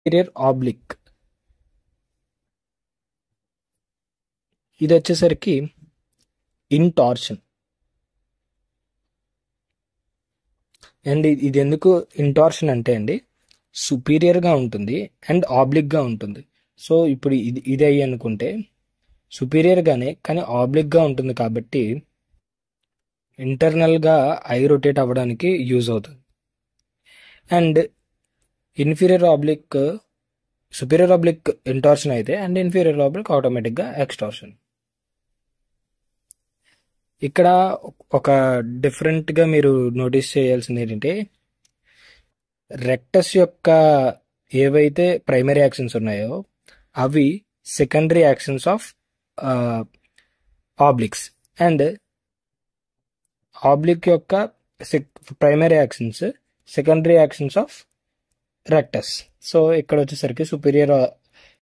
Interior oblique. ఇది వచ్చేసరికి ఇంటార్షన్. And ఇది ఎందుకు ఇంటార్షన్ అంటే అండి, సుపీరియర్గా ఉంటుంది అండ్ ఆబ్లిక్గా ఉంటుంది. సో ఇప్పుడు ఇది అయ్యి అనుకుంటే సుపీరియర్గానే కానీ ఆబ్లిక్గా ఉంటుంది కాబట్టి ఇంటర్నల్గా ఐ రొటేట్ అవ్వడానికి యూజ్ అవుతుంది. And inferior oblique superior oblique intorsion అయితే అండ్ ఇన్ఫీరియర్ ఆబ్లిక్ ఆటోమేటిక్గా ఎక్స్టార్షన్. ఇక్కడ ఒక డిఫరెంట్గా మీరు నోటీస్ చేయాల్సింది ఏంటంటే, రెక్టస్ యొక్క ఏవైతే ప్రైమరీ యాక్షన్స్ ఉన్నాయో అవి secondary actions of obliques, and oblique యొక్క primary actions secondary actions of rectus. So ఇక్కడ వచ్చేసరికి సుపీరియర్